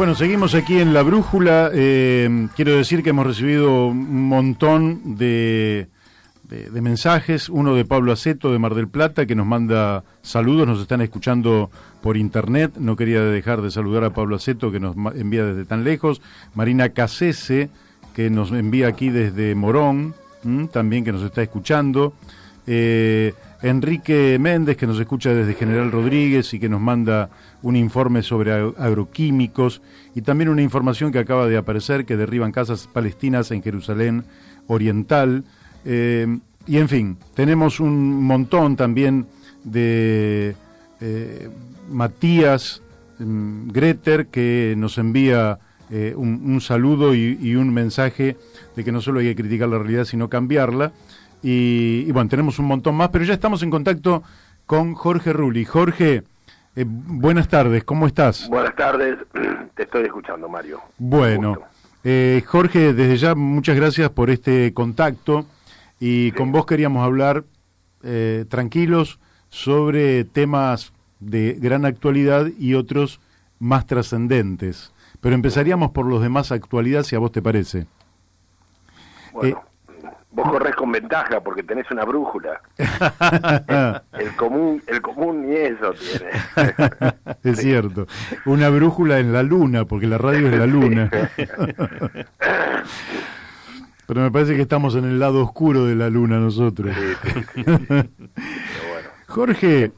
Bueno, seguimos aquí en La Brújula. Quiero decir que hemos recibido un montón de mensajes. Uno de Pablo Aceto de Mar del Plata, que nos manda saludos, nos están escuchando por internet. No quería dejar de saludar a Pablo Aceto, que nos envía desde tan lejos. Marina Casese, que nos envía aquí desde Morón, también que nos está escuchando. Enrique Méndez, que nos escucha desde General Rodríguez y que nos manda un informe sobre agroquímicos, y también una información que acaba de aparecer, que derriban casas palestinas en Jerusalén Oriental. Y en fin, tenemos un montón también de Matías Greter, que nos envía un saludo y un mensaje de que no solo hay que criticar la realidad, sino cambiarla. Y bueno, tenemos un montón más, pero ya estamos en contacto con Jorge Rulli. Jorge, buenas tardes, ¿cómo estás? Buenas tardes, te estoy escuchando, Mario. Bueno, Jorge, desde ya muchas gracias por este contacto, y sí, con vos queríamos hablar tranquilos sobre temas de gran actualidad y otros más trascendentes, pero empezaríamos por los de más actualidad, si a vos te parece. Bueno. Vos corres con ventaja porque tenés una brújula. El común ni eso tiene. Es cierto. Una brújula en la luna, porque la radio es la luna. Pero me parece que estamos en el lado oscuro de la luna nosotros. Sí. Pero bueno. Jorge,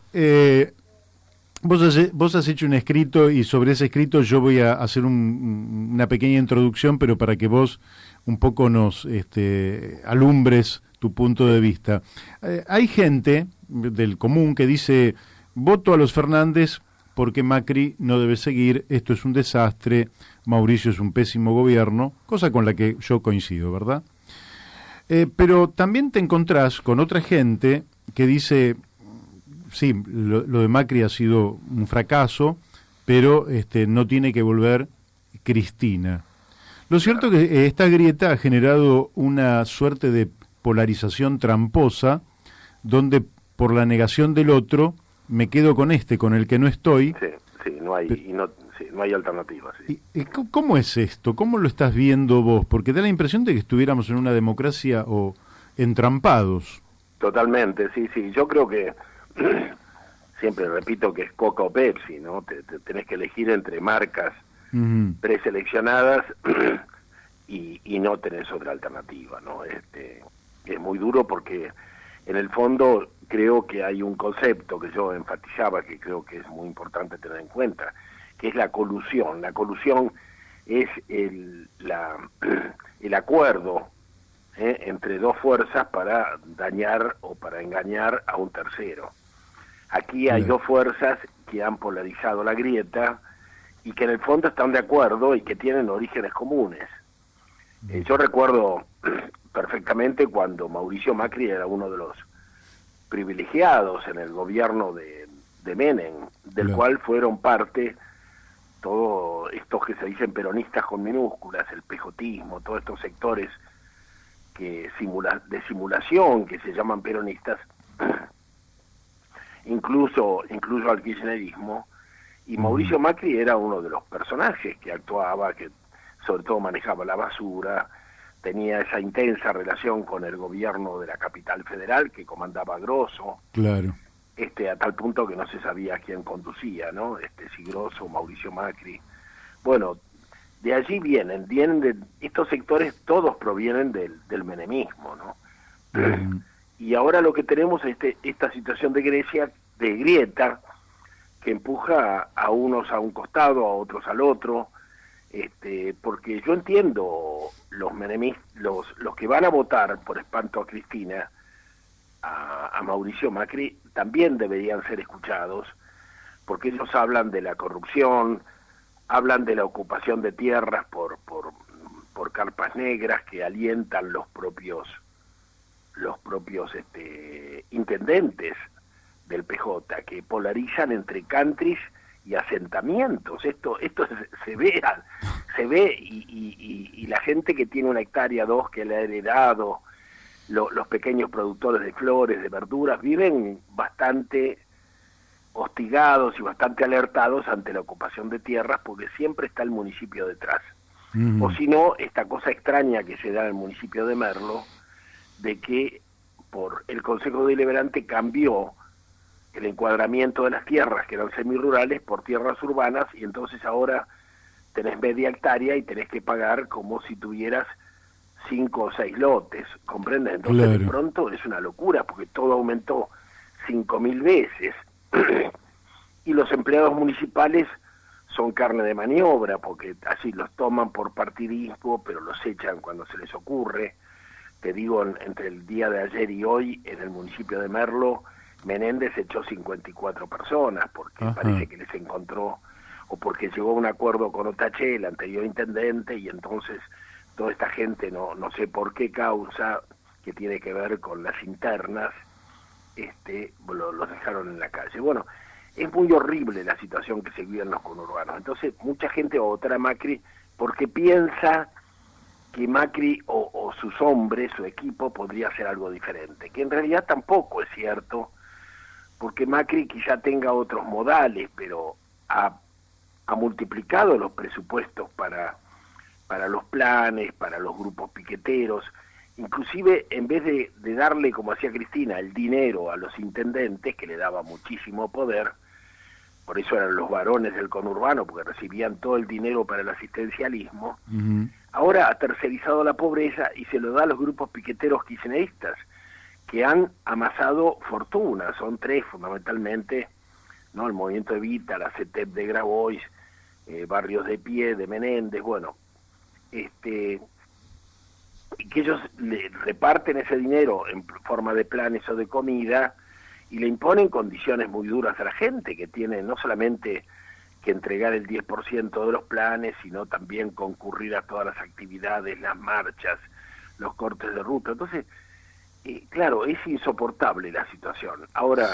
vos has hecho un escrito, y sobre ese escrito yo voy a hacer una pequeña introducción, pero para que vos un poco nos alumbres tu punto de vista. Hay gente del común que dice: voto a los Fernández porque Macri no debe seguir, esto es un desastre, Mauricio es un pésimo gobierno, cosa con la que yo coincido, ¿verdad? Pero también te encontrás con otra gente que dice: sí, lo de Macri ha sido un fracaso, pero no tiene que volver Cristina. Lo cierto es que esta grieta ha generado una suerte de polarización tramposa, donde por la negación del otro me quedo con con el que no estoy. Sí, no hay alternativa. Sí. ¿Y cómo es esto? ¿Cómo lo estás viendo vos? Porque da la impresión de que estuviéramos en una democracia o entrampados. Totalmente, sí. Yo creo que siempre repito que es Coca o Pepsi, ¿no? Te tenés que elegir entre marcas preseleccionadas y no tenés otra alternativa, ¿no? Es muy duro porque en el fondo creo que hay un concepto que yo enfatizaba, que creo que es muy importante tener en cuenta, que es la colusión. La colusión es el acuerdo entre dos fuerzas para dañar o para engañar a un tercero. Aquí hay dos fuerzas que han polarizado la grieta y que en el fondo están de acuerdo y que tienen orígenes comunes. Yo recuerdo perfectamente cuando Mauricio Macri era uno de los privilegiados en el gobierno de Menem, del cual fueron parte todos estos que se dicen peronistas con minúsculas, el pejotismo, todos estos sectores de simulación que se llaman peronistas, incluso al kirchnerismo. Y Mauricio Macri era uno de los personajes que actuaba, que sobre todo manejaba la basura, tenía esa intensa relación con el gobierno de la capital federal que comandaba Grosso. Claro. A tal punto que no se sabía quién conducía, ¿no? Si Grosso o Mauricio Macri. Bueno, de allí vienen de estos sectores, todos provienen del menemismo, ¿no? Y ahora lo que tenemos es esta situación de grieta, que empuja a unos a un costado, a otros al otro, porque yo entiendo los que van a votar por espanto a Cristina, a Mauricio Macri, también deberían ser escuchados, porque ellos hablan de la corrupción, hablan de la ocupación de tierras por carpas negras que alientan los propios intendentes del PJ, que polarizan entre countries y asentamientos. Esto se ve y la gente que tiene 1 hectárea, 2, que le ha heredado, los pequeños productores de flores, de verduras, viven bastante hostigados y bastante alertados ante la ocupación de tierras, porque siempre está el municipio detrás. O si no, esta cosa extraña que se da en el municipio de Merlo, de que por el Consejo Deliberante cambió el encuadramiento de las tierras, que eran semirurales, por tierras urbanas, y entonces ahora tenés media hectárea y tenés que pagar como si tuvieras 5 o 6 lotes, ¿comprendes? Entonces de pronto es una locura, porque todo aumentó 5.000 veces, y los empleados municipales son carne de maniobra, porque así los toman por partidismo, pero los echan cuando se les ocurre. Te digo, entre el día de ayer y hoy, en el municipio de Merlo, Menéndez echó 54 personas, porque parece que les encontró, o porque llegó a un acuerdo con Otaché, el anterior intendente, y entonces toda esta gente, no sé por qué causa, que tiene que ver con las internas, los dejaron en la calle. Bueno, es muy horrible la situación que se vive en los conurbanos. Entonces mucha gente va a votar a Macri porque piensa que Macri o sus hombres, su equipo, podría hacer algo diferente, que en realidad tampoco es cierto, porque Macri quizá tenga otros modales, pero ha multiplicado los presupuestos para los planes, para los grupos piqueteros. Inclusive, en vez de darle, como hacía Cristina, el dinero a los intendentes, que le daba muchísimo poder, por eso eran los varones del conurbano, porque recibían todo el dinero para el asistencialismo, ahora ha tercerizado la pobreza y se lo da a los grupos piqueteros kirchneristas, que han amasado fortuna. Son 3 fundamentalmente, ¿no? El Movimiento Evita, la CETEP de Grabois, Barrios de Pie, de Menéndez, bueno, que ellos le reparten ese dinero en forma de planes o de comida y le imponen condiciones muy duras a la gente, que tiene no solamente que entregar el 10% de los planes, sino también concurrir a todas las actividades, las marchas, los cortes de ruta. Entonces, claro, es insoportable la situación. Ahora,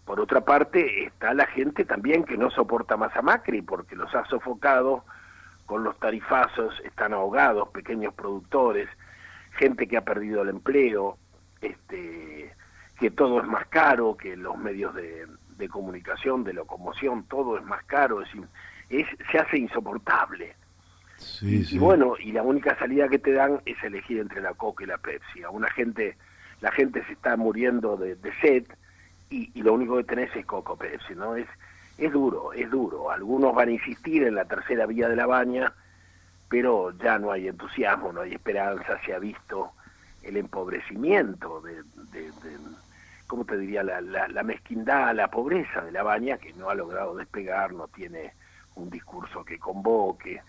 por otra parte, está la gente también que no soporta más a Macri, porque los ha sofocado con los tarifazos, están ahogados, pequeños productores, gente que ha perdido el empleo, que todo es más caro, que los medios de comunicación, de locomoción, todo es más caro, se hace insoportable. Y bueno, y la única salida que te dan es elegir entre la Coca y la Pepsi. La gente se está muriendo de sed y lo único que tenés es Coca o Pepsi, ¿no? Es duro. Algunos van a insistir en la tercera vía de la Baña, pero ya no hay entusiasmo, no hay esperanza, se ha visto el empobrecimiento ¿cómo te diría? La mezquindad, la pobreza de la Baña, que no ha logrado despegar, no tiene un discurso que convoque,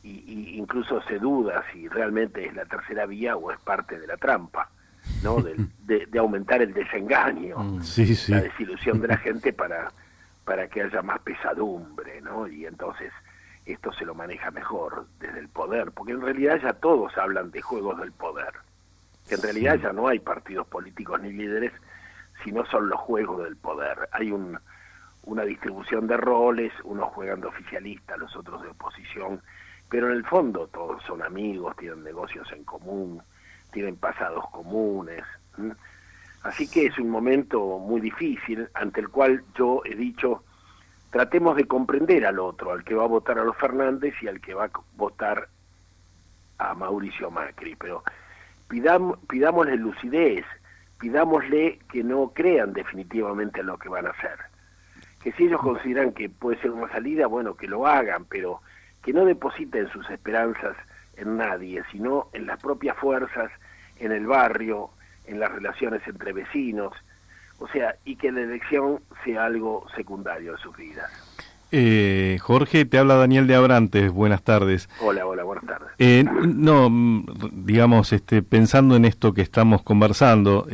y incluso se duda si realmente es la tercera vía o es parte de la trampa, ¿no? de aumentar el desengaño, la desilusión de la gente para que haya más pesadumbre, ¿no? Y entonces esto se lo maneja mejor desde el poder, porque en realidad ya todos hablan de juegos del poder, que en realidad ya no hay partidos políticos ni líderes, sino son los juegos del poder. Hay una distribución de roles, unos juegan de oficialista, los otros de oposición, pero en el fondo todos son amigos, tienen negocios en común, tienen pasados comunes. Así que es un momento muy difícil, ante el cual yo he dicho, tratemos de comprender al otro, al que va a votar a los Fernández y al que va a votar a Mauricio Macri, pero pidámosle lucidez, pidámosle que no crean definitivamente en lo que van a hacer, que si ellos consideran que puede ser una salida, bueno, que lo hagan, pero que no depositen sus esperanzas en nadie, sino en las propias fuerzas, en el barrio, en las relaciones entre vecinos, o sea, y que la elección sea algo secundario en sus vidas. Jorge, te habla Daniel de Abrantes, buenas tardes. Hola, buenas tardes. Digamos, pensando en esto que estamos conversando,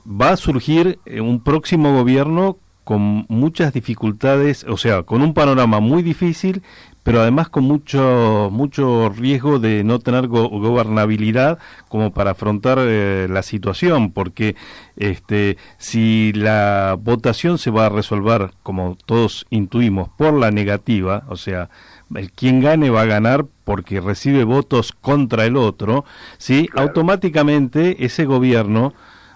va a surgir un próximo gobierno con muchas dificultades, o sea, con un panorama muy difícil, pero además con mucho riesgo de no tener gobernabilidad como para afrontar la situación, porque si la votación se va a resolver, como todos intuimos, por la negativa, o sea, quien gane va a ganar porque recibe votos contra el otro, ¿sí? Claro. Automáticamente ese gobierno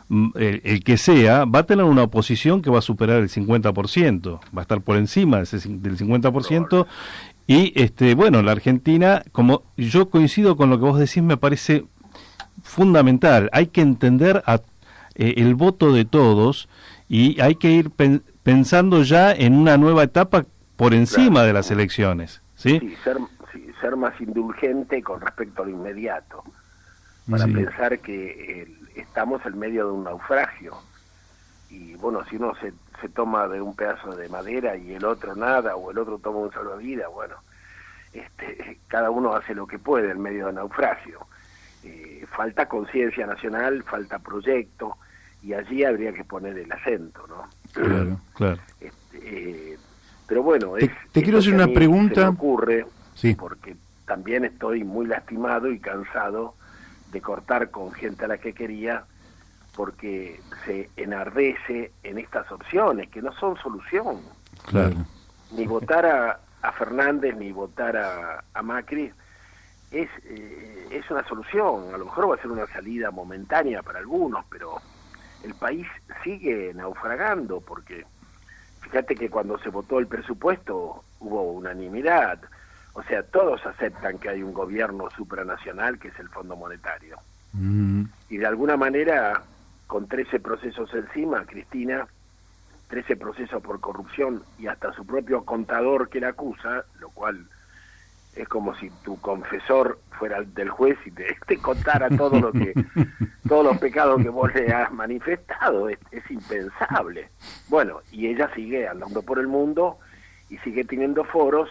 el que sea, va a tener una oposición que va a superar el 50%, va a estar por encima del 50%, y bueno, la Argentina, como yo coincido con lo que vos decís, me parece fundamental, hay que entender el voto de todos, y hay que ir pensando ya en una nueva etapa por encima de las elecciones, ¿sí? Sí, ser más indulgente con respecto a lo inmediato, para pensar que estamos en medio de un naufragio, y bueno, si uno se toma de un pedazo de madera y el otro nada, o el otro toma un salvavidas, bueno, cada uno hace lo que puede en medio del naufragio. Falta conciencia nacional, falta proyecto, y allí habría que poner el acento, ¿no? Claro, claro. Pero bueno, te quiero hacer una pregunta. Se me ocurre, sí, porque también estoy muy lastimado y cansado de cortar con gente a la que quería, porque se enardece en estas opciones que no son solución. Claro. Ni votar a Fernández ni votar a Macri es una solución. A lo mejor va a ser una salida momentánea para algunos, pero el país sigue naufragando, porque fíjate que cuando se votó el presupuesto hubo unanimidad. O sea, todos aceptan que hay un gobierno supranacional que es el Fondo Monetario. Y de alguna manera, con 13 procesos encima, Cristina, 13 procesos por corrupción y hasta su propio contador que la acusa, lo cual es como si tu confesor fuera del juez y te contara todo lo que todos los pecados que vos le has manifestado. Es impensable. Bueno, y ella sigue andando por el mundo y sigue teniendo fueros,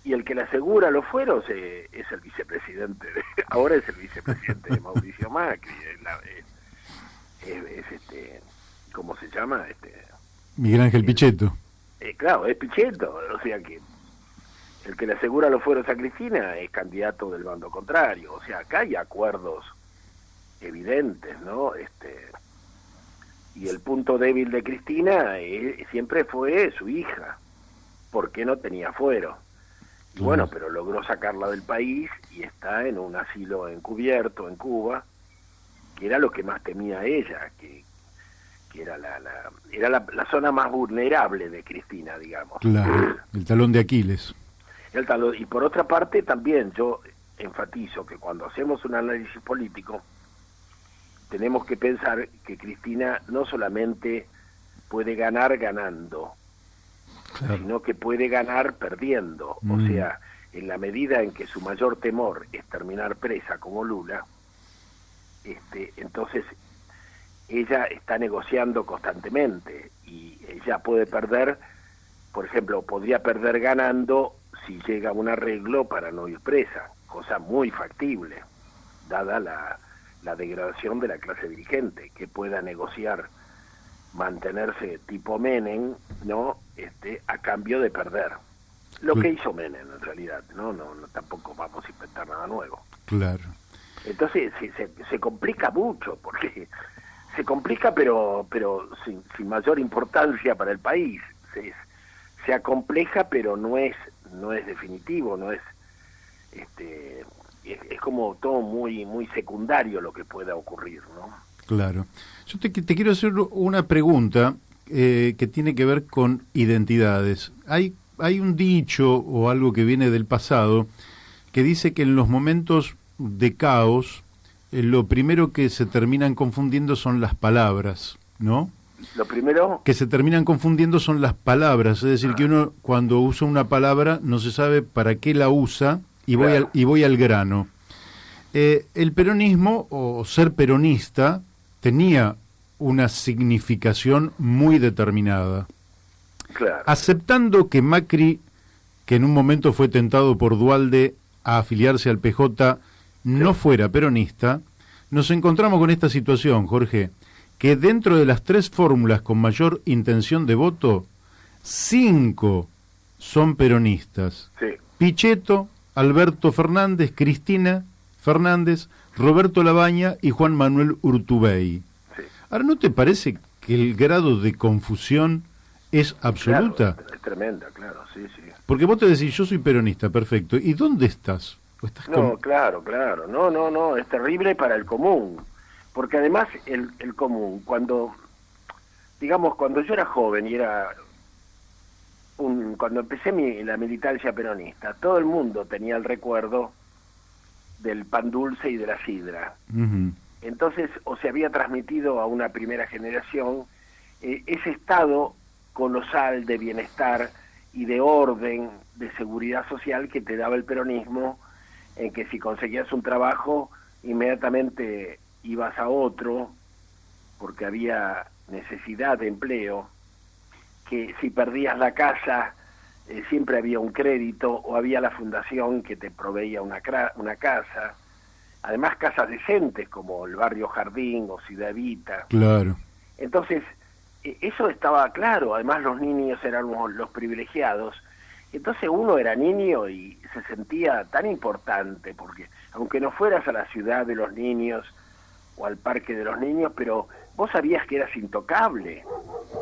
y el que le asegura los fueros es el vicepresidente, ahora es el vicepresidente de Mauricio Macri, ¿cómo se llama? Miguel Ángel Pichetto. Claro, es Pichetto, o sea que el que le asegura los fueros a Cristina es candidato del bando contrario, o sea, acá hay acuerdos evidentes, ¿no? Y el punto débil de Cristina siempre fue su hija, porque no tenía fuero. Y bueno, pero logró sacarla del país y está en un asilo encubierto en Cuba, que era lo que más temía ella, que era la zona más vulnerable de Cristina, digamos. Claro, el talón de Aquiles. Y por otra parte también yo enfatizo que cuando hacemos un análisis político tenemos que pensar que Cristina no solamente puede ganar ganando, claro, sino que puede ganar perdiendo. O sea, en la medida en que su mayor temor es terminar presa como Lula, entonces ella está negociando constantemente y ella puede perder, por ejemplo, podría perder ganando si llega a un arreglo para no ir presa, cosa muy factible, dada la degradación de la clase dirigente, que pueda negociar mantenerse tipo Menem, ¿no? A cambio de perder. Lo que hizo Menem, en realidad, no tampoco vamos a inventar nada nuevo. Claro. Entonces se complica mucho, porque se complica pero sin mayor importancia para el país. Se acompleja, pero no es definitivo, no es es como todo muy secundario lo que pueda ocurrir, ¿no? Claro. Yo te quiero hacer una pregunta que tiene que ver con identidades. Hay un dicho o algo que viene del pasado que dice que en los momentos de caos lo primero que se terminan confundiendo son las palabras, ¿no? Lo primero que se terminan confundiendo son las palabras, es decir, que uno cuando usa una palabra no se sabe para qué la usa y voy al grano. El peronismo o ser peronista tenía una significación muy determinada. Claro. Aceptando que Macri, que en un momento fue tentado por Duhalde a afiliarse al PJ, no fuera peronista, nos encontramos con esta situación, Jorge, que dentro de las 3 fórmulas con mayor intención de voto, 5 son peronistas. Sí. Pichetto, Alberto Fernández, Cristina Fernández, Roberto Labaña y Juan Manuel Urtubey. Sí. Ahora, ¿no te parece que el grado de confusión es absoluta? Claro, es tremenda, claro, sí. Porque vos te decís, yo soy peronista, perfecto. ¿Y dónde estás? Claro, no, es terrible para el común. porque además el común, cuando yo era joven y cuando empecé la militancia peronista, todo el mundo tenía el recuerdo del pan dulce y de la sidra. Ujú. Entonces, o se había transmitido a una primera generación ese estado colosal de bienestar y de orden, de seguridad social que te daba el peronismo, en que si conseguías un trabajo, inmediatamente ibas a otro, porque había necesidad de empleo, que si perdías la casa, siempre había un crédito, o había la fundación que te proveía una casa, además casas decentes, como el barrio Jardín o Ciudad Evita. Claro. Entonces, eso estaba claro, además los niños eran los privilegiados, entonces uno era niño y se sentía tan importante, porque aunque no fueras a la ciudad de los niños o al parque de los niños, pero vos sabías que eras intocable,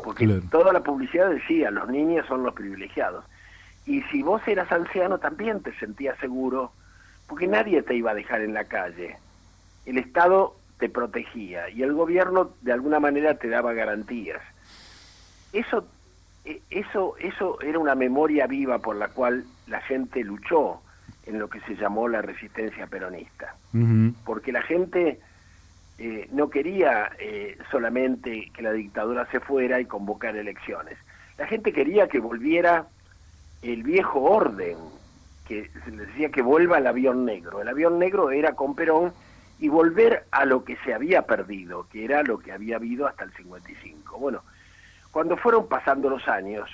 porque Claro. toda la publicidad decía, los niños son los privilegiados. Y si vos eras anciano también te sentías seguro, porque nadie te iba a dejar en la calle. El Estado te protegía y el gobierno de alguna manera te daba garantías. Eso era una memoria viva por la cual la gente luchó en lo que se llamó la resistencia peronista. Ujú. Porque la gente no quería solamente que la dictadura se fuera y convocar elecciones. La gente quería que volviera el viejo orden, que se le decía que vuelva el avión negro. El avión negro era con Perón y volver a lo que se había perdido, que era lo que había habido hasta el 55. Bueno, cuando fueron pasando los años,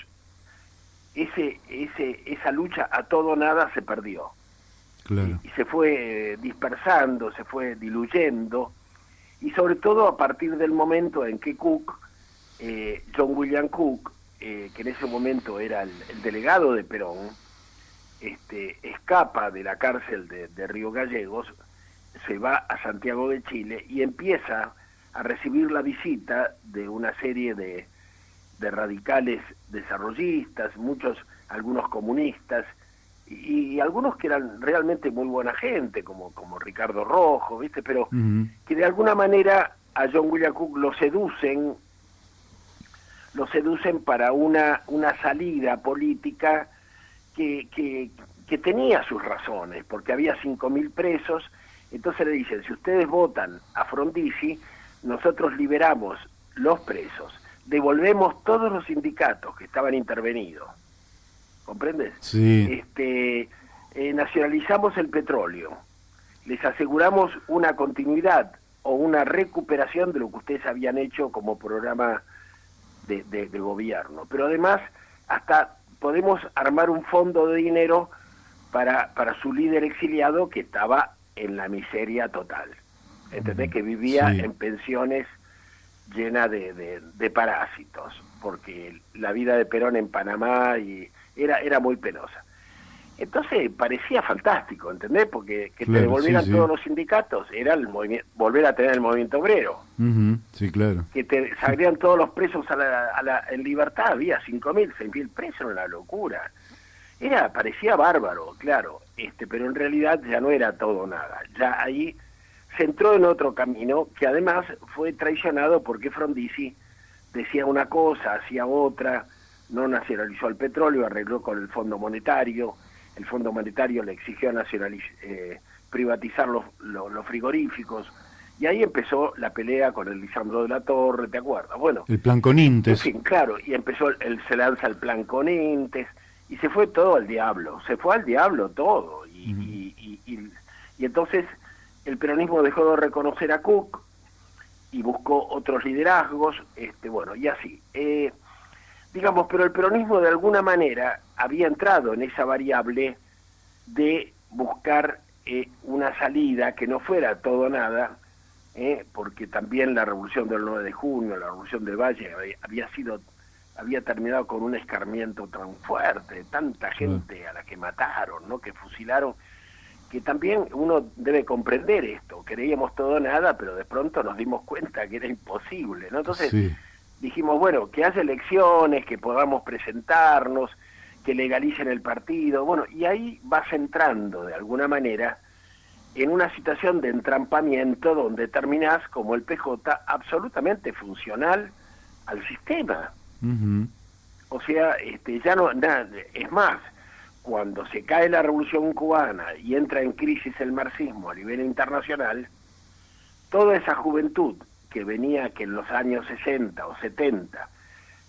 esa lucha a todo o nada se perdió. Claro. Y se fue dispersando, se fue diluyendo, y sobre todo a partir del momento en que Cook, John William Cook, que en ese momento era el delegado de Perón, escapa de la cárcel de Río Gallegos, se va a Santiago de Chile y empieza a recibir la visita de una serie de radicales desarrollistas, algunos comunistas, y algunos que eran realmente muy buena gente, como Ricardo Rojo, ¿viste? Pero Ujú. que de alguna manera a John William Cook lo seducen para una salida política que tenía sus razones, porque había 5.000 presos. Entonces le dicen, si ustedes votan a Frondizi, nosotros liberamos los presos, devolvemos todos los sindicatos que estaban intervenidos, ¿comprendes? Sí. Nacionalizamos el petróleo, les aseguramos una continuidad o una recuperación de lo que ustedes habían hecho como programa de gobierno, pero además hasta podemos armar un fondo de dinero para su líder exiliado que estaba en la miseria total, ¿entendés? Que vivía Sí. en pensiones llena de parásitos, porque la vida de Perón en Panamá era muy penosa. Entonces parecía fantástico, ¿entendés? Porque que Claro, te devolvieran sí, sí. todos los sindicatos era volver a tener el movimiento obrero, Ujú. Sí, claro. que te salían todos los presos en libertad, había 5.000, 6.000 presos, era una locura. Parecía bárbaro, claro, pero en realidad ya no era todo nada. Ya ahí se entró en otro camino que además fue traicionado porque Frondizi decía una cosa, hacía otra, no nacionalizó el petróleo, arregló con el Fondo Monetario, el Fondo Monetario le exigió privatizar los frigoríficos, y ahí empezó la pelea con el Lisandro de la Torre, ¿te acuerdas? Bueno, El plan en Conintes. fin, claro, y empezó se lanza el plan Conintes, y se fue todo al diablo, se fue al diablo todo, y entonces el peronismo dejó de reconocer a Cook y buscó otros liderazgos, bueno, y así. Digamos, pero el peronismo de alguna manera había entrado en esa variable de buscar una salida que no fuera todo o nada, porque también la revolución del 9 de junio, la revolución del Valle, había terminado con un escarmiento tan fuerte, tanta gente a la que mataron, ¿no? Que fusilaron, que también uno debe comprender esto. Creíamos todo o nada, pero de pronto nos dimos cuenta que era imposible, ¿no? Entonces Sí. dijimos, bueno, que haya elecciones, que podamos presentarnos, que legalicen el partido, bueno, y ahí vas entrando de alguna manera en una situación de entrampamiento donde terminás como el PJ absolutamente funcional al sistema. Ujú. O sea, ya no, es más, cuando se cae la revolución cubana y entra en crisis el marxismo a nivel internacional, toda esa juventud que venía, que en los años 60 o 70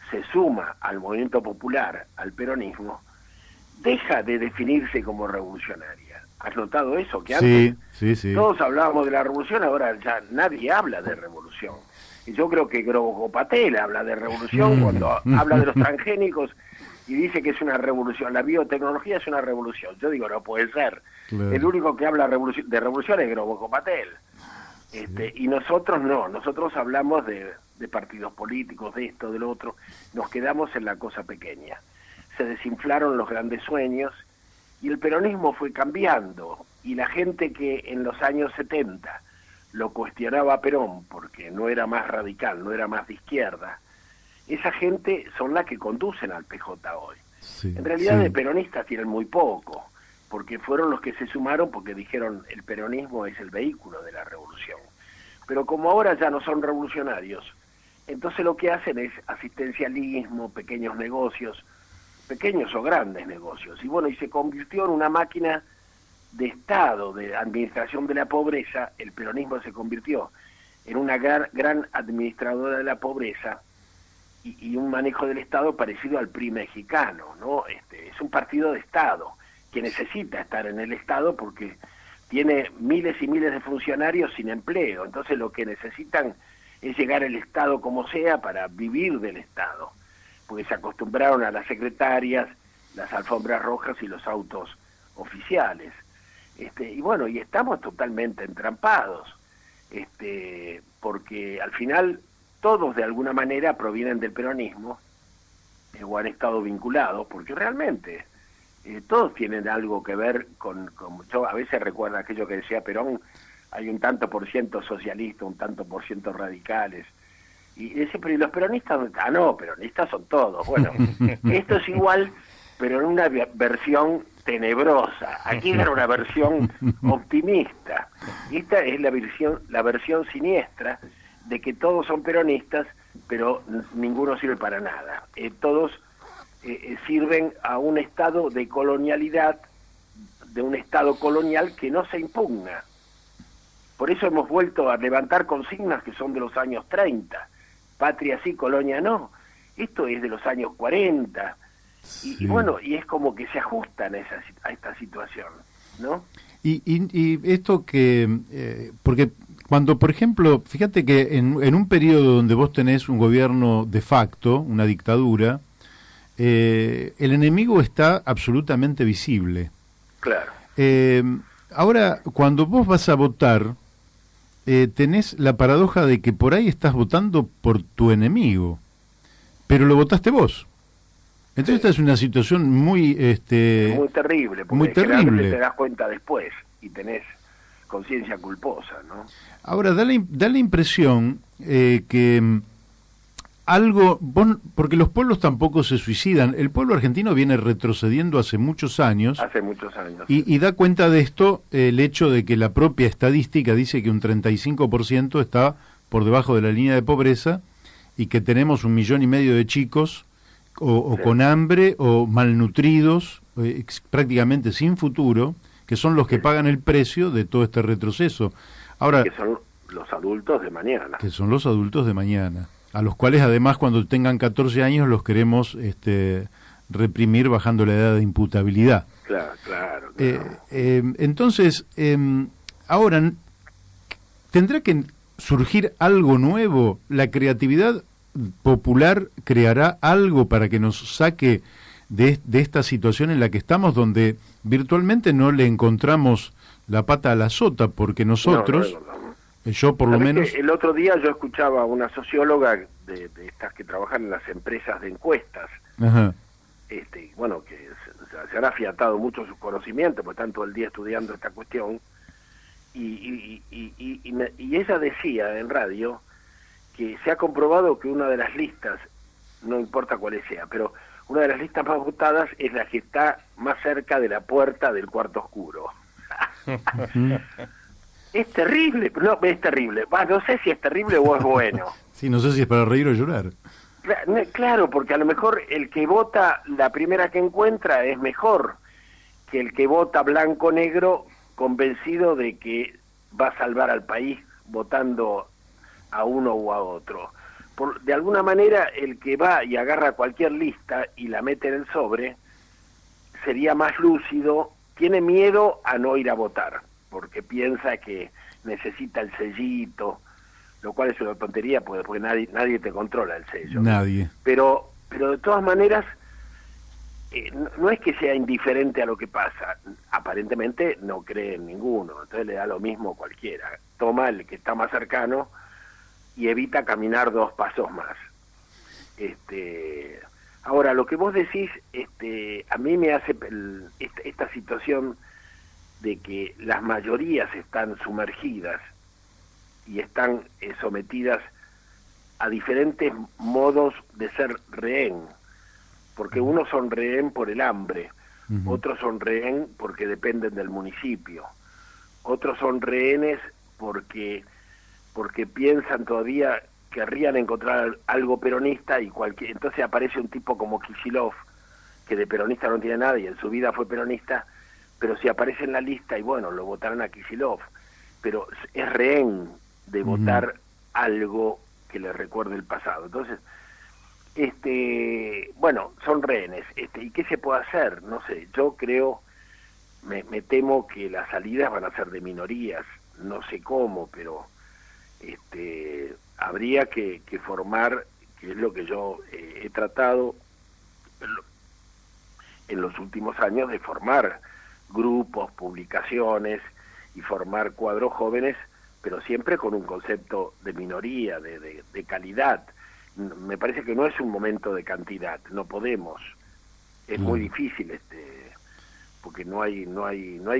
se suma al movimiento popular, al peronismo, deja de definirse como revolucionaria. ¿Has notado eso? Que antes Sí. todos hablábamos de la revolución, ahora ya nadie habla de revolución. Y yo creo que Grobo Patel habla de revolución cuando habla de los transgénicos y dice que es una revolución. La biotecnología es una revolución. Yo digo, no puede ser. Claro. El único que habla de revolución es Grobo Patel. Y nosotros no, nosotros hablamos de partidos políticos, de esto, de lo otro, nos quedamos en la cosa pequeña. Se desinflaron los grandes sueños y el peronismo fue cambiando, y la gente que en los años 70 lo cuestionaba a Perón porque no era más radical, no era más de izquierda, esa gente son las que conducen al PJ hoy. Sí, En realidad sí. de peronistas tienen muy poco, porque fueron los que se sumaron porque dijeron el peronismo es el vehículo de la revolución. Pero como ahora ya no son revolucionarios, entonces lo que hacen es asistencialismo, pequeños negocios, pequeños o grandes negocios. Y bueno, y se convirtió en una máquina de Estado, de administración de la pobreza. El peronismo se convirtió en una gran administradora de la pobreza y un manejo del Estado parecido al PRI mexicano, ¿no? Es un partido de Estado que necesita estar en el Estado porque tiene miles y miles de funcionarios sin empleo. Entonces lo que necesitan es llegar al Estado como sea para vivir del Estado, porque se acostumbraron a las secretarias, las alfombras rojas y los autos oficiales. Y bueno, y estamos totalmente entrampados, porque al final todos de alguna manera provienen del peronismo, o han estado vinculados, porque realmente todos tienen algo que ver con... Yo a veces recuerdo aquello que decía Perón, hay un tanto por ciento socialista, un tanto por ciento radicales, y dice, pero ¿y los peronistas? No, peronistas son todos. Bueno, esto es igual, pero en una versión tenebrosa. Aquí era una versión optimista. Y esta es la versión siniestra de que todos son peronistas, pero ninguno sirve para nada. Todos sirven a un estado de colonialidad, de un estado colonial que no se impugna. Por eso hemos vuelto a levantar consignas que son de los años 30. Patria sí, colonia no. Esto es de los años 40. Sí. Y bueno, y es como que se ajustan a esta situación, ¿no? Y esto que... porque cuando, por ejemplo, fíjate que en un periodo donde vos tenés un gobierno de facto, una dictadura, el enemigo está absolutamente visible. Claro. Ahora, cuando vos vas a votar, tenés la paradoja de que por ahí estás votando por tu enemigo, pero lo votaste vos. Entonces esta es una situación muy... muy terrible, porque muy terrible. generalmente te das cuenta después y tenés conciencia culposa, ¿no? Ahora, da la impresión que algo... porque los pueblos tampoco se suicidan. El pueblo argentino viene retrocediendo hace muchos años. Hace muchos años. Y da cuenta de esto el hecho de que la propia estadística dice que un 35% está por debajo de la línea de pobreza y que tenemos 1,5 millones de chicos o con hambre o malnutridos, prácticamente sin futuro, que son los que pagan el precio de todo este retroceso. Ahora, que son los adultos de mañana. Que son los adultos de mañana, a los cuales además cuando tengan 14 años los queremos reprimir bajando la edad de imputabilidad. Claro. Entonces, ahora, ¿tendrá que surgir algo nuevo? ¿La creatividad popular creará algo para que nos saque de esta situación en la que estamos, donde virtualmente no le encontramos la pata a la sota? Porque nosotros, yo por lo menos... El otro día yo escuchaba a una socióloga de estas que trabajan en las empresas de encuestas, Ajá. Bueno, que se han afiatado mucho sus conocimientos, porque están todo el día estudiando esta cuestión, y ella decía en radio que se ha comprobado que una de las listas, no importa cuál sea, pero una de las listas más votadas es la que está más cerca de la puerta del cuarto oscuro. Es terrible, no, es terrible. No sé si es terrible o es bueno. Sí, no sé si es para reír o llorar. Claro, porque a lo mejor el que vota la primera que encuentra es mejor que el que vota blanco-negro convencido de que va a salvar al país votando a uno o a otro. De alguna manera, el que va y agarra cualquier lista y la mete en el sobre sería más lúcido, tiene miedo a no ir a votar, porque piensa que necesita el sellito, lo cual es una tontería porque nadie te controla el sello. Nadie. Pero de todas maneras, no es que sea indiferente a lo que pasa, aparentemente no cree en ninguno, entonces le da lo mismo cualquiera, toma el que está más cercano y evita caminar 2 pasos más. Ahora, lo que vos decís, a mí me hace esta situación de que las mayorías están sumergidas y están sometidas a diferentes modos de ser rehén, porque unos son rehén por el hambre, otros son rehén porque dependen del municipio, otros son rehenes porque piensan todavía, querrían encontrar algo peronista y entonces aparece un tipo como Kicillof, que de peronista no tiene nada y en su vida fue peronista, pero si aparece en la lista y bueno, lo votarán a Kicillof, pero es rehén de votar algo que le recuerde el pasado. Entonces, bueno, son rehenes. ¿Y qué se puede hacer? No sé, yo creo, me temo que las salidas van a ser de minorías, no sé cómo, pero habría que formar, que es lo que yo he tratado en los últimos años, de formar grupos, publicaciones y formar cuadros jóvenes, pero siempre con un concepto de minoría, de calidad. Me parece que no es un momento de cantidad, no podemos, es muy difícil porque no hay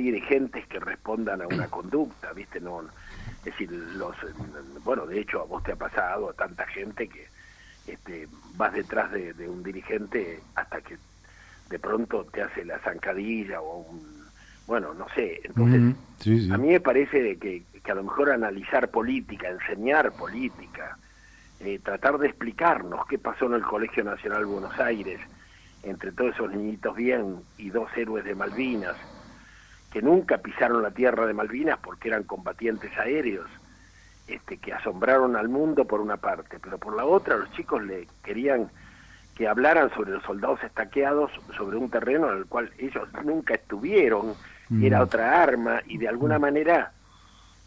dirigentes que respondan a una conducta, ¿viste? No, es decir, bueno, de hecho a vos te ha pasado, a tanta gente que vas detrás de un dirigente hasta que de pronto te hace la zancadilla o bueno, no sé, entonces sí. A mí me parece que a lo mejor analizar política, enseñar política, tratar de explicarnos qué pasó en el Colegio Nacional Buenos Aires entre todos esos niñitos bien y 2 héroes de Malvinas que nunca pisaron la tierra de Malvinas porque eran combatientes aéreos, que asombraron al mundo por una parte, pero por la otra los chicos le querían que hablaran sobre los soldados estaqueados sobre un terreno en el cual ellos nunca estuvieron, era otra arma, y de alguna manera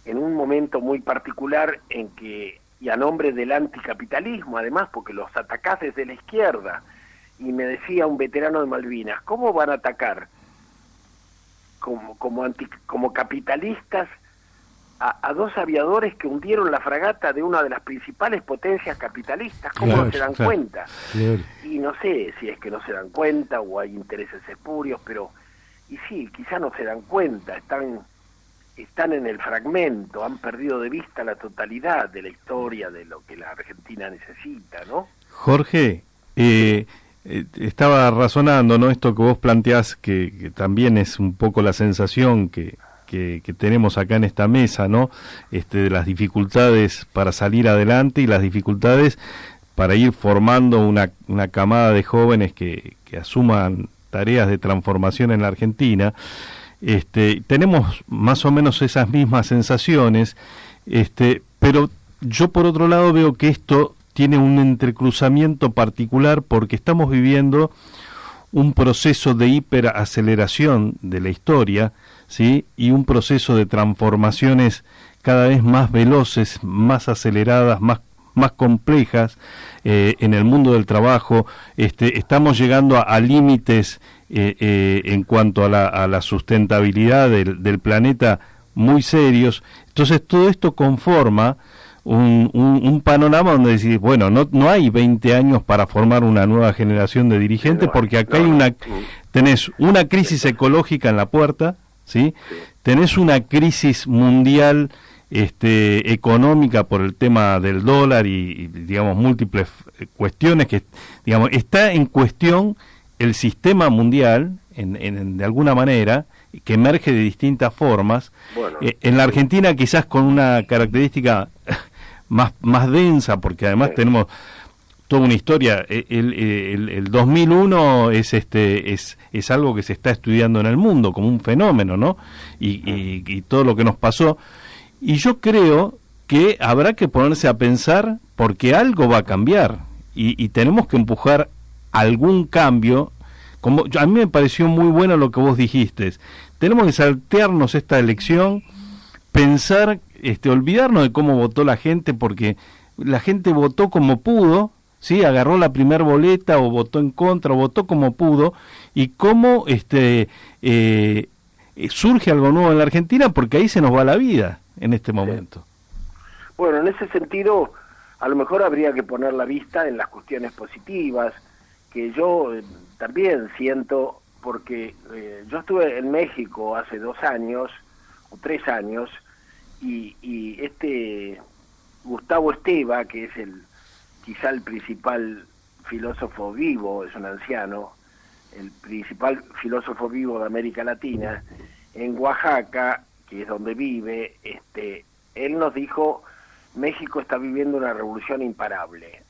en un momento muy particular en que, y a nombre del anticapitalismo además, porque los atacás desde la izquierda, y me decía un veterano de Malvinas, ¿cómo van a atacar como capitalistas a 2 aviadores que hundieron la fragata de una de las principales potencias capitalistas? ¿Cómo no se dan cuenta? Claro. Y no sé si es que no se dan cuenta o hay intereses espurios, pero y sí, quizá no se dan cuenta, están en el fragmento, han perdido de vista la totalidad de la historia de lo que la Argentina necesita, ¿no? Jorge, estaba razonando, ¿no? Esto que vos planteás, que también es un poco la sensación que tenemos acá en esta mesa, ¿no? De las dificultades para salir adelante y las dificultades para ir formando una camada de jóvenes que asuman tareas de transformación en la Argentina. Tenemos más o menos esas mismas sensaciones, pero yo por otro lado veo que esto tiene un entrecruzamiento particular porque estamos viviendo un proceso de hiperaceleración de la historia, ¿sí? Y un proceso de transformaciones cada vez más veloces, más aceleradas, más complejas en el mundo del trabajo. Estamos llegando a límites en cuanto a la sustentabilidad del planeta muy serios. Entonces todo esto conforma un panorama donde decís, bueno, no hay 20 años para formar una nueva generación de dirigentes, porque acá tenés una crisis ecológica en la puerta, ¿sí? Tenés una crisis mundial económica por el tema del dólar y digamos múltiples cuestiones que digamos está en cuestión el sistema mundial de alguna manera, que emerge de distintas formas. Bueno, En la Argentina quizás con una característica más densa, porque además tenemos toda una historia. El 2001 es algo que se está estudiando en el mundo como un fenómeno, ¿no? Y todo lo que nos pasó. Y yo creo que habrá que ponerse a pensar porque algo va a cambiar y tenemos que empujar algún cambio. A mí me pareció muy bueno lo que vos dijiste. Tenemos que saltearnos esta elección, pensar, olvidarnos de cómo votó la gente, porque la gente votó como pudo, ¿sí? Agarró la primer boleta o votó en contra, o votó como pudo, y cómo surge algo nuevo en la Argentina, porque ahí se nos va la vida en este momento. Bueno, en ese sentido, a lo mejor habría que poner la vista en las cuestiones positivas, que yo también siento, porque yo estuve en México hace 2 años, o 3 años, y Gustavo Esteva, que es quizá el principal filósofo vivo, es un anciano, el principal filósofo vivo de América Latina, en Oaxaca, que es donde vive, él nos dijo, México está viviendo una revolución imparable.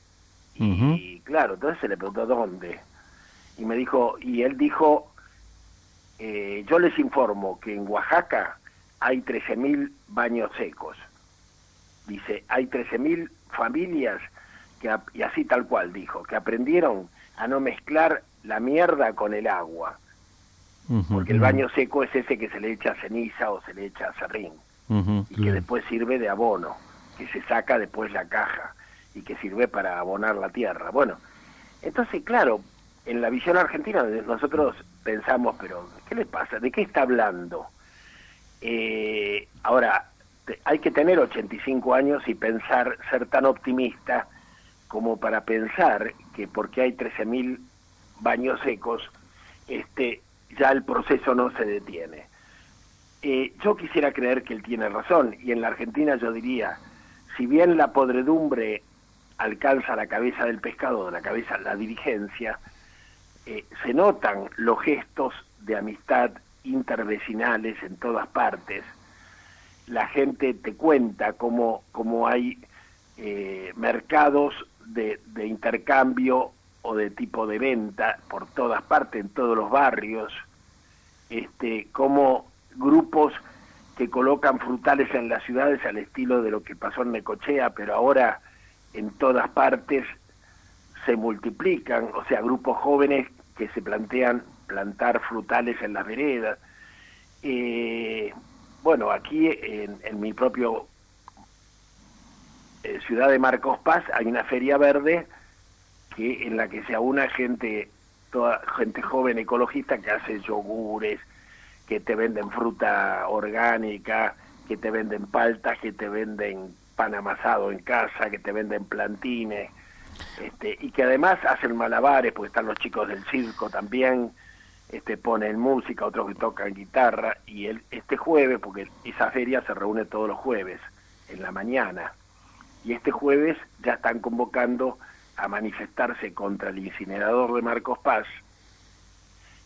Y claro, entonces se le preguntó dónde. Y él dijo, yo les informo que en Oaxaca hay 13.000 baños secos. Dice, hay 13.000 familias y así tal cual dijo, que aprendieron a no mezclar la mierda con el agua. Porque el baño seco es ese que se le echa ceniza o se le echa serrín. Y que después sirve de abono, que se saca después la caja y que sirve para abonar la tierra. Bueno, entonces, claro, en la visión argentina nosotros pensamos, pero ¿qué le pasa? ¿De qué está hablando? Ahora, hay que tener 85 años y ser tan optimista como para pensar que porque hay 13.000 baños secos, ya el proceso no se detiene. Yo quisiera creer que él tiene razón, y en la Argentina yo diría, si bien la podredumbre alcanza la cabeza del pescado, la cabeza de la dirigencia, se notan los gestos de amistad intervecinales en todas partes. La gente te cuenta cómo hay mercados de intercambio o de tipo de venta por todas partes, en todos los barrios, como grupos que colocan frutales en las ciudades al estilo de lo que pasó en Necochea, pero ahora en todas partes se multiplican, o sea, grupos jóvenes que se plantean plantar frutales en las veredas. Bueno, aquí en mi propio ciudad de Marcos Paz hay una feria verde en la que se aúna toda gente joven ecologista que hace yogures, que te venden fruta orgánica, que te venden paltas, que te venden pan amasado en casa, que te venden plantines, y que además hacen malabares, porque están los chicos del circo también, ponen música, otros que tocan guitarra, y este jueves, porque esa feria se reúne todos los jueves, en la mañana, y este jueves ya están convocando a manifestarse contra el incinerador de Marcos Paz,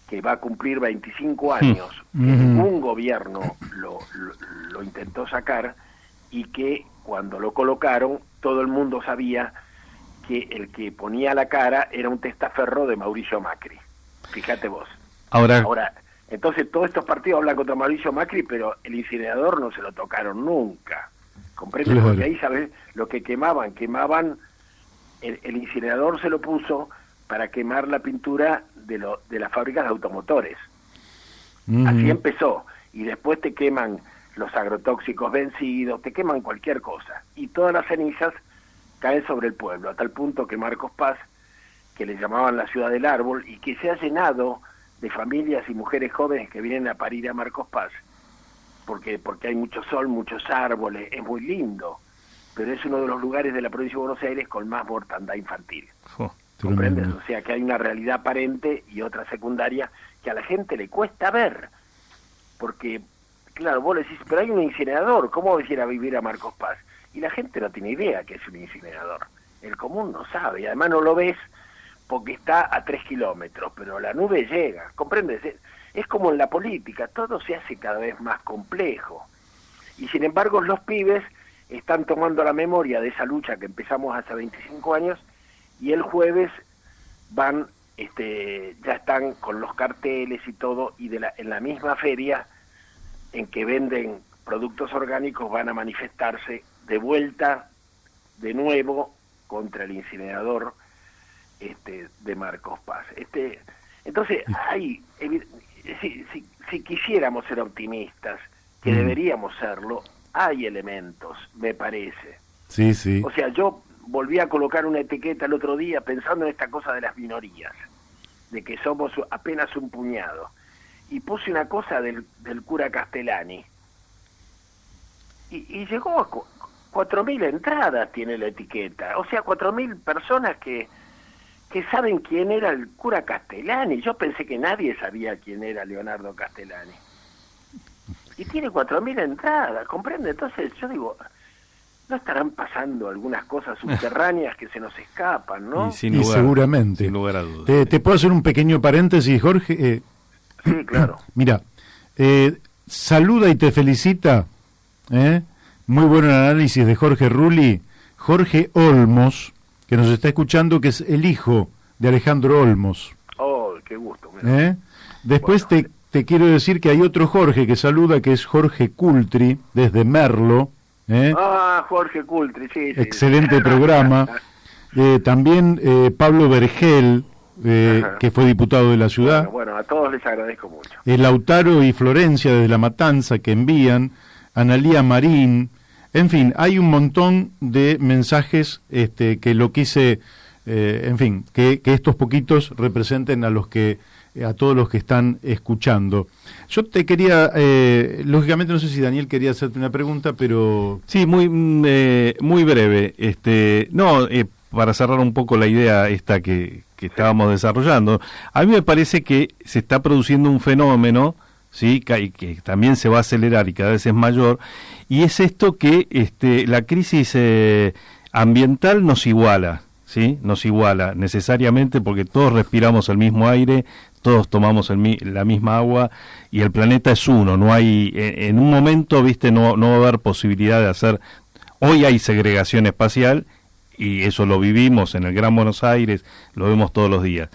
que va a cumplir 25 años, que ningún gobierno lo intentó sacar, y que cuando lo colocaron, todo el mundo sabía que el que ponía la cara era un testaferro de Mauricio Macri. Fíjate vos. Ahora, entonces todos estos partidos hablan contra Mauricio Macri, pero el incinerador no se lo tocaron nunca. ¿Comprendes? Claro. Porque ahí, ¿sabes? Lo que quemaban, el incinerador se lo puso para quemar la pintura de las fábricas de automotores. Así empezó. Y después te queman los agrotóxicos vencidos, te queman cualquier cosa. Y todas las cenizas caen sobre el pueblo, a tal punto que Marcos Paz, que le llamaban la ciudad del árbol, y que se ha llenado de familias y mujeres jóvenes que vienen a parir a Marcos Paz, porque hay mucho sol, muchos árboles, es muy lindo, pero es uno de los lugares de la provincia de Buenos Aires con más mortandad infantil. ¿Comprendes? O sea que hay una realidad aparente y otra secundaria que a la gente le cuesta ver, porque, claro, vos le decís, pero hay un incinerador, ¿cómo vas a ir a vivir a Marcos Paz? Y la gente no tiene idea que es un incinerador, el común no sabe, y además no lo ves porque está a 3 kilómetros, pero la nube llega, ¿comprendes? Es como en la política, todo se hace cada vez más complejo. Y sin embargo los pibes están tomando la memoria de esa lucha que empezamos hace 25 años, y el jueves van, ya están con los carteles y todo, y en la misma feria en que venden productos orgánicos van a manifestarse de vuelta, de nuevo, contra el incinerador de Marcos Paz. Entonces, si quisiéramos ser optimistas, que deberíamos serlo, hay elementos, me parece. Sí, sí. O sea, yo volví a colocar una etiqueta el otro día pensando en esta cosa de las minorías, de que somos apenas un puñado. Y puse una cosa del cura Castellani. Y llegó a 4.000 entradas, tiene la etiqueta. O sea, 4.000 personas que saben quién era el cura Castellani. Yo pensé que nadie sabía quién era Leonardo Castellani. Y tiene 4.000 entradas, ¿comprende? Entonces yo digo, ¿no estarán pasando algunas cosas subterráneas que se nos escapan, no? Y seguramente. Sin lugar a dudas. ¿Te puedo hacer un pequeño paréntesis, Jorge? Sí, claro. Mira, saluda y te felicita, muy buen análisis de Jorge Rulli, Jorge Olmos, que nos está escuchando, que es el hijo de Alejandro Olmos. Oh, qué gusto. Después bueno, te quiero decir que hay otro Jorge que saluda, que es Jorge Cultri, desde Merlo. Jorge Cultri, sí. Excelente programa. También Pablo Vergel, que fue diputado de la ciudad. Bueno, a todos les agradezco mucho. Lautaro y Florencia desde La Matanza que envían, Analía Marín, en fin, hay un montón de mensajes que lo quise, en fin, que estos poquitos representen a todos los que están escuchando. Yo te quería, lógicamente no sé si Daniel quería hacerte una pregunta, pero... Sí, muy breve. Para cerrar un poco la idea esta que estábamos desarrollando, a mí me parece que se está produciendo un fenómeno, sí, que también se va a acelerar y cada vez es mayor, y es esto que la crisis ambiental nos iguala, ¿sí? Nos iguala necesariamente porque todos respiramos el mismo aire, todos tomamos la misma agua y el planeta es uno, no hay, en un momento, no va a haber posibilidad de hacer, hoy hay segregación espacial y eso lo vivimos en el Gran Buenos Aires, lo vemos todos los días,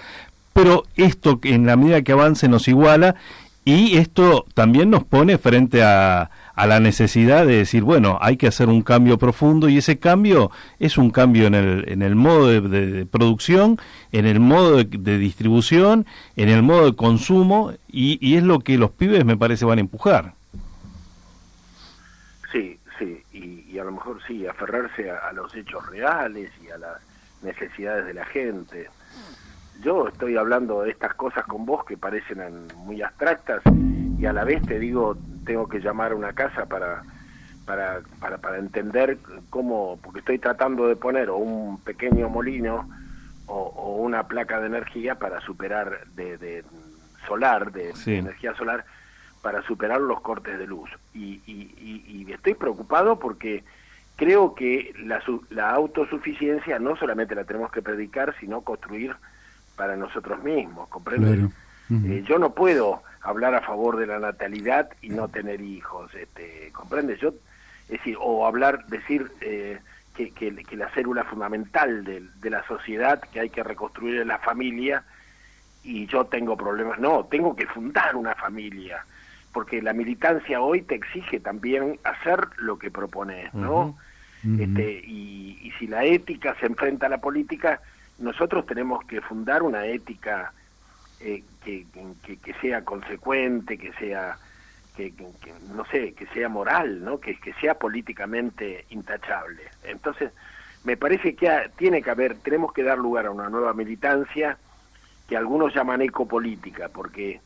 pero esto en la medida que avance nos iguala y esto también nos pone frente a la necesidad de decir, bueno, hay que hacer un cambio profundo y ese cambio es un cambio en el modo de producción, en el modo de distribución, en el modo de consumo y es lo que los pibes me parece van a empujar. Sí, y a lo mejor sí, aferrarse a los hechos reales y a las necesidades de la gente. Yo estoy hablando de estas cosas con vos que parecen muy abstractas y a la vez te digo, tengo que llamar a una casa para entender cómo, porque estoy tratando de poner o un pequeño molino o una placa de energía para superar de solar, de energía solar, para superar los cortes de luz. Y estoy preocupado porque creo que la autosuficiencia no solamente la tenemos que predicar, sino construir para nosotros mismos, ¿comprendes? Claro. Yo no puedo hablar a favor de la natalidad y no tener hijos, ¿comprendes? Es decir, o decir que la célula fundamental de la sociedad que hay que reconstruir es la familia y yo tengo problemas, no, tengo que fundar una familia, porque la militancia hoy te exige también hacer lo que propones, ¿no? Y si la ética se enfrenta a la política, nosotros tenemos que fundar una ética que sea consecuente, que sea no sé, que sea moral, ¿no? Que sea políticamente intachable. Entonces, me parece que tenemos que dar lugar a una nueva militancia que algunos llaman ecopolítica, porque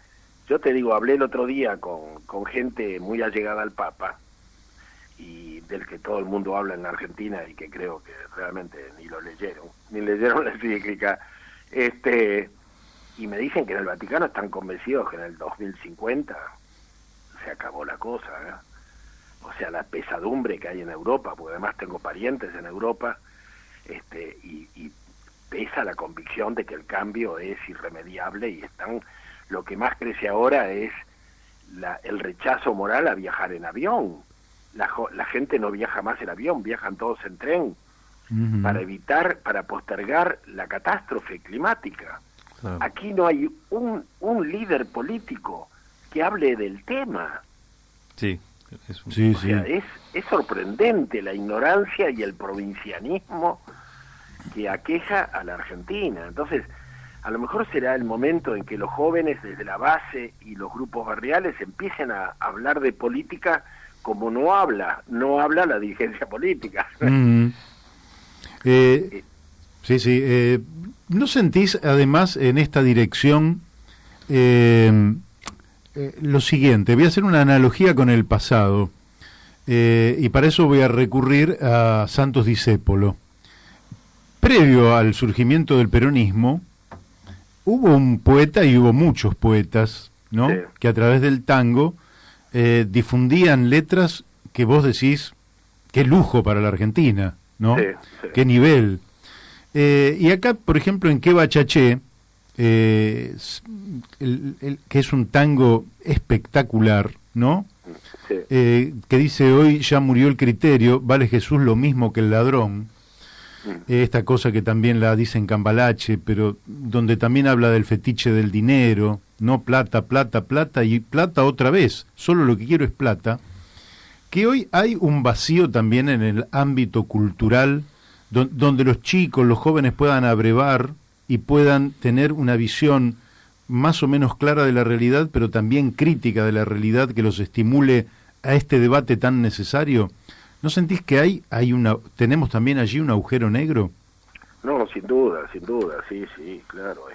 yo te digo, hablé el otro día con gente muy allegada al Papa y del que todo el mundo habla en la Argentina y que creo que realmente ni leyeron la encíclica, y me dicen que en el Vaticano están convencidos que en el 2050 se acabó la cosa, o sea, la pesadumbre que hay en Europa, porque además tengo parientes en Europa, y pesa la convicción de que el cambio es irremediable y lo que más crece ahora es el rechazo moral a viajar en avión. La gente no viaja más en avión, viajan todos en tren para postergar la catástrofe climática. Claro. Aquí no hay un líder político que hable del tema. Sí, sí, O sea, es sorprendente la ignorancia y el provincianismo que aqueja a la Argentina. Entonces, a lo mejor será el momento en que los jóvenes desde la base y los grupos barriales empiecen a hablar de política como no habla la dirigencia política. Sí. ¿No sentís, además, en esta dirección lo siguiente? Voy a hacer una analogía con el pasado, y para eso voy a recurrir a Santos Discépolo. Previo al surgimiento del peronismo, hubo un poeta y hubo muchos poetas, ¿no? Sí. Que a través del tango difundían letras que vos decís, qué lujo para la Argentina, ¿no? Sí, sí. Qué nivel. Y acá, por ejemplo, en Que Bachaché, que es un tango espectacular, ¿no? Sí. Que dice: hoy ya murió el criterio, vale Jesús lo mismo que el ladrón. Esta cosa que también la dice en Cambalache, pero donde también habla del fetiche del dinero, no plata, plata, plata y plata otra vez, solo lo que quiero es plata. Que hoy hay un vacío también en el ámbito cultural, donde los chicos, los jóvenes puedan abrevar y puedan tener una visión más o menos clara de la realidad, pero también crítica de la realidad, que los estimule a este debate tan necesario. ¿No sentís que tenemos también allí un agujero negro? No, sin duda, sí, claro,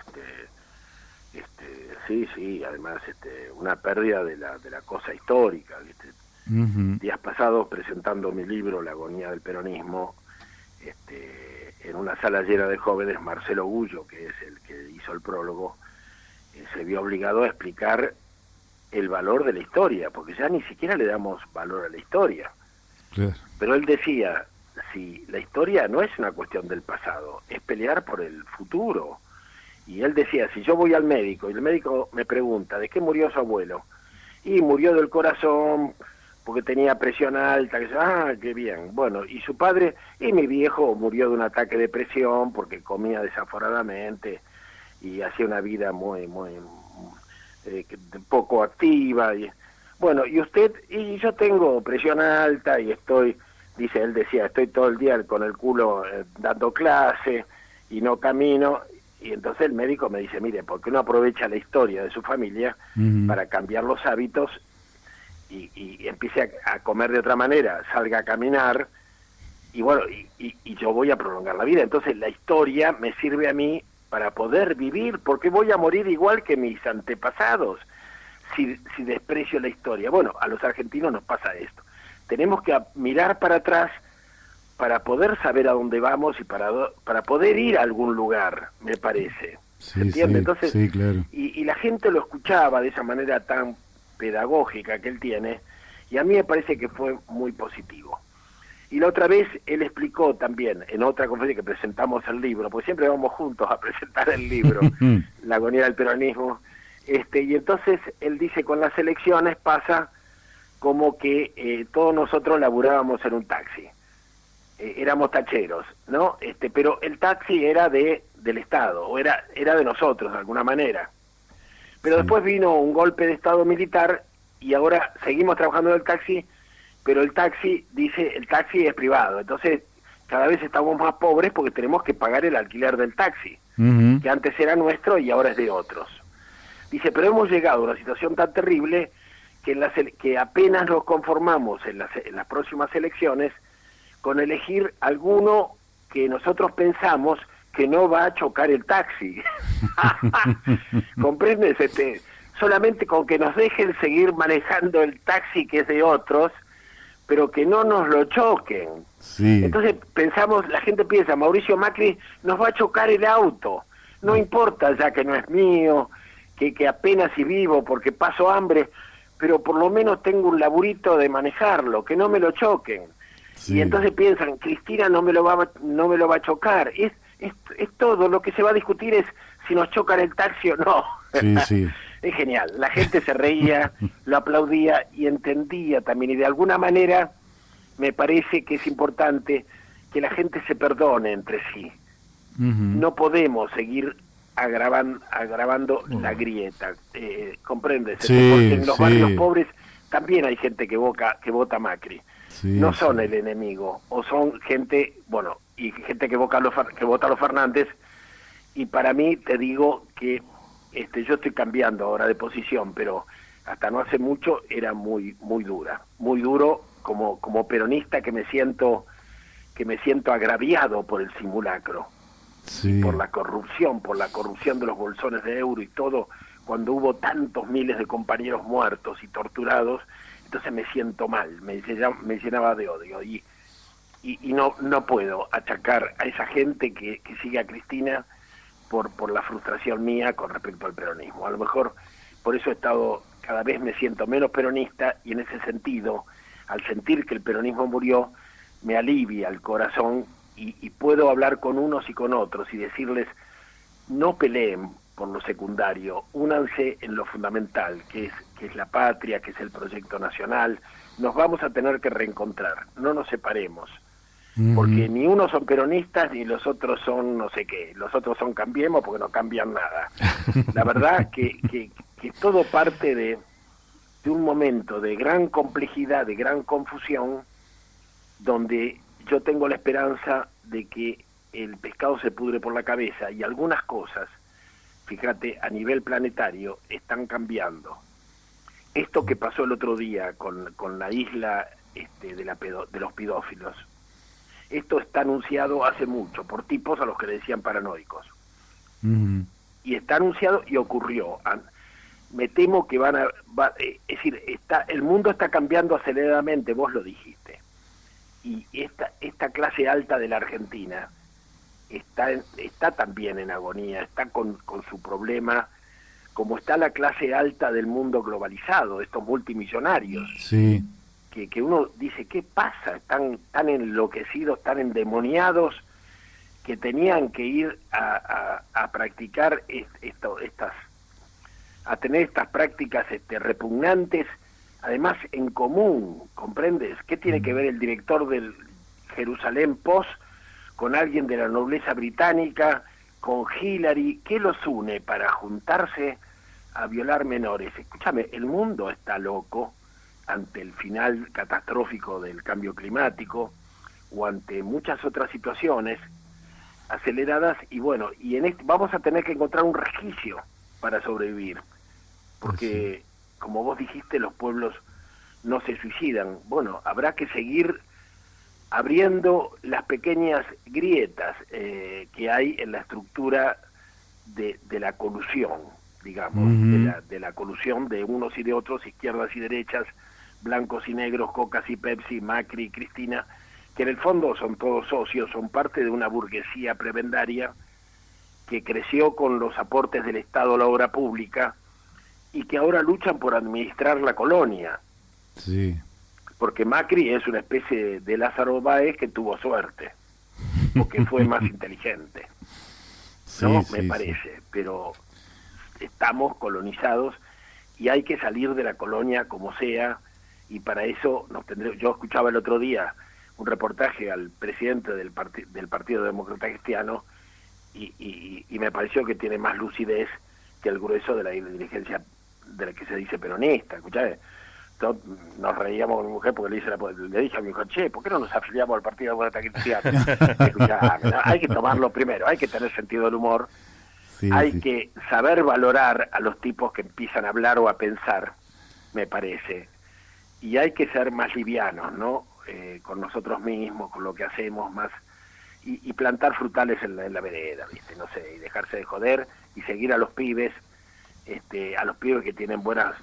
sí, además, una pérdida de la cosa histórica, ¿viste? Días pasados, presentando mi libro La agonía del peronismo, en una sala llena de jóvenes, Marcelo Gullo, que es el que hizo el prólogo, se vio obligado a explicar el valor de la historia, porque ya ni siquiera le damos valor a la historia. Claro. Pero él decía, si la historia no es una cuestión del pasado, es pelear por el futuro. Y él decía, si yo voy al médico y el médico me pregunta, ¿de qué murió su abuelo? Y murió del corazón porque tenía presión alta, qué bien. Bueno, y su padre, y mi viejo murió de un ataque de presión porque comía desaforadamente y hacía una vida muy poco activa. Bueno, y usted, y yo tengo presión alta y estoy todo el día con el culo dando clase y no camino. Y entonces el médico me dice, mire, ¿por qué no aprovecha la historia de su familia para cambiar los hábitos y empiece a comer de otra manera, salga a caminar y bueno, y yo voy a prolongar la vida? Entonces la historia me sirve a mí para poder vivir, porque voy a morir igual que mis antepasados si desprecio la historia. Bueno, a los argentinos nos pasa esto. Tenemos que mirar para atrás para poder saber a dónde vamos y para poder ir a algún lugar, me parece. ¿Se entiende? Sí, entonces, sí, claro. Y la gente lo escuchaba de esa manera tan pedagógica que él tiene, y a mí me parece que fue muy positivo. Y la otra vez él explicó también, en otra conferencia que presentamos el libro, porque siempre vamos juntos a presentar el libro, La agonía del peronismo, y entonces él dice, con las elecciones pasa como que todos nosotros laburábamos en un taxi, éramos tacheros, ¿no? Pero el taxi era del Estado, o era de nosotros de alguna manera. Pero después vino un golpe de Estado militar y ahora seguimos trabajando en el taxi, pero el taxi es privado, entonces cada vez estamos más pobres porque tenemos que pagar el alquiler del taxi, que antes era nuestro y ahora es de otros. Dice, pero hemos llegado a una situación tan terrible que apenas nos conformamos en las próximas elecciones con elegir alguno que nosotros pensamos que no va a chocar el taxi. ¿Comprendes? Solamente con que nos dejen seguir manejando el taxi que es de otros, pero que no nos lo choquen. Sí. Entonces la gente piensa, Mauricio Macri nos va a chocar el auto, no importa ya que no es mío, que apenas si vivo porque paso hambre, pero por lo menos tengo un laburito de manejarlo, que no me lo choquen. Sí. Y entonces piensan, Cristina no me lo va a chocar. es todo, lo que se va a discutir es si nos chocan el taxi o no. Sí, sí. Es genial, la gente se reía, lo aplaudía y entendía también, y de alguna manera me parece que es importante que la gente se perdone entre sí. No podemos seguir agravando la grieta, ¿comprendes? Sí, Porque en los barrios sí. pobres también hay gente que vota Macri. Sí, No son sí. el enemigo, o son gente, bueno, y gente que vota a los Fernández, y para mí te digo que yo estoy cambiando ahora de posición, pero hasta no hace mucho era muy duro como peronista, que me siento agraviado por el simulacro, Sí. por la corrupción de los bolsones de euro y todo, cuando hubo tantos miles de compañeros muertos y torturados. Entonces me siento mal, me llenaba de odio, y no puedo achacar a esa gente que sigue a Cristina por la frustración mía con respecto al peronismo. A lo mejor por eso cada vez me siento menos peronista, y en ese sentido, al sentir que el peronismo murió, me alivia el corazón, y puedo hablar con unos y con otros y decirles: no peleen por lo secundario, únanse en lo fundamental, que es la patria, que es el proyecto nacional. Nos vamos a tener que reencontrar, no nos separemos, porque ni unos son peronistas ni los otros son no sé qué, los otros son Cambiemos, porque no cambian nada. La verdad que todo parte de un momento de gran complejidad, de gran confusión, donde yo tengo la esperanza de que el pescado se pudre por la cabeza, y algunas cosas, fíjate, a nivel planetario están cambiando. Esto que pasó el otro día con la isla de los pedófilos, esto está anunciado hace mucho por tipos a los que le decían paranoicos. Y está anunciado y ocurrió. Me temo que es decir, el mundo está cambiando aceleradamente, vos lo dijiste. Y esta clase alta de la Argentina está también en agonía, está con su problema, como está la clase alta del mundo globalizado, estos multimillonarios, Sí. que uno dice: ¿qué pasa? Están tan enloquecidos, tan endemoniados, que tenían que ir a practicar a tener estas prácticas repugnantes, además en común, ¿comprendes? ¿Qué tiene que ver el director del Jerusalén Post con alguien de la nobleza británica, con Hillary? ¿Qué los une para juntarse a violar menores? Escúchame, el mundo está loco ante el final catastrófico del cambio climático, o ante muchas otras situaciones aceleradas, y bueno, vamos a tener que encontrar un resquicio para sobrevivir, porque como vos dijiste, los pueblos no se suicidan. Bueno, habrá que seguir abriendo las pequeñas grietas que hay en la estructura de la colusión, digamos, de la colusión de unos y de otros, izquierdas y derechas, blancos y negros, Cocas y Pepsi, Macri y Cristina, que en el fondo son todos socios, son parte de una burguesía prebendaria que creció con los aportes del Estado a la obra pública, y que ahora luchan por administrar la colonia. Sí. Porque Macri es una especie de Lázaro Báez que tuvo suerte, porque fue más inteligente, ¿no? Me parece, pero estamos colonizados y hay que salir de la colonia como sea, y para eso yo escuchaba el otro día un reportaje al presidente del Partido Demócrata Cristiano, y me pareció que tiene más lucidez que el grueso de la dirigencia de la que se dice peronista. Escuchá, nos reíamos con mi mujer porque le dije a mi mujer: che, ¿por qué no nos afiliamos al Partido Demócrata Cristiano? Escuchá, hay que tomarlo primero, hay que tener sentido del humor, hay que saber valorar a los tipos que empiezan a hablar o a pensar, me parece, y hay que ser más livianos, ¿no? Con nosotros mismos, con lo que hacemos, más, y plantar frutales en la vereda, ¿viste? No sé, y dejarse de joder y seguir a los pibes, a los pibes que tienen buenas,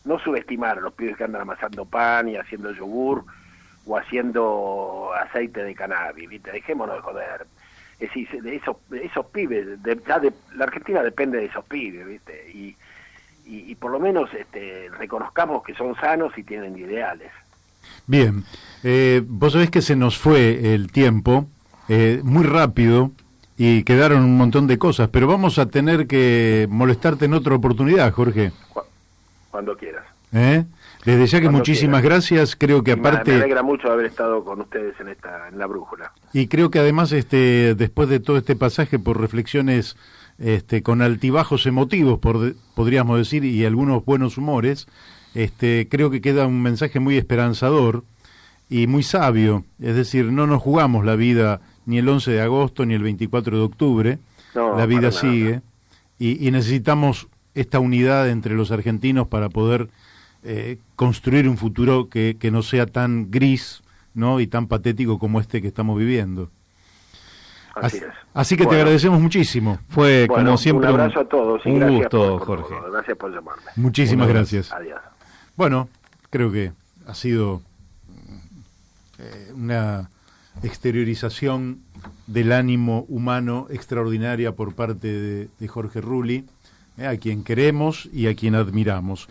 no subestimar a los pibes que andan amasando pan y haciendo yogur o haciendo aceite de cannabis, ¿viste? Dejémonos de joder. Es decir, de esos pibes, la Argentina depende de esos pibes, ¿viste? Y por lo menos reconozcamos que son sanos y tienen ideales. Bien, vos sabés que se nos fue el tiempo, muy rápido y quedaron un montón de cosas, pero vamos a tener que molestarte en otra oportunidad, Jorge. Cuando quieras. Desde ya que Cuando muchísimas quieras. Gracias, creo que aparte... Me alegra mucho haber estado con ustedes en la brújula. Y creo que además, después de todo este pasaje por reflexiones con altibajos emotivos, podríamos decir, y algunos buenos humores, creo que queda un mensaje muy esperanzador y muy sabio. Es decir, no nos jugamos la vida ni el 11 de agosto ni el 24 de octubre, no, la vida sigue, y necesitamos esta unidad entre los argentinos para poder construir un futuro que no sea tan gris, ¿no?, y tan patético como este que estamos viviendo. Así que te agradecemos muchísimo. Fue como siempre un abrazo a todos y un gracias gusto, por Jorge. todo. Gracias por llamarme. Muchísimas gracias. Adiós. Bueno, creo que ha sido una exteriorización del ánimo humano extraordinaria por parte de Jorge Rulli, a quien queremos y a quien admiramos.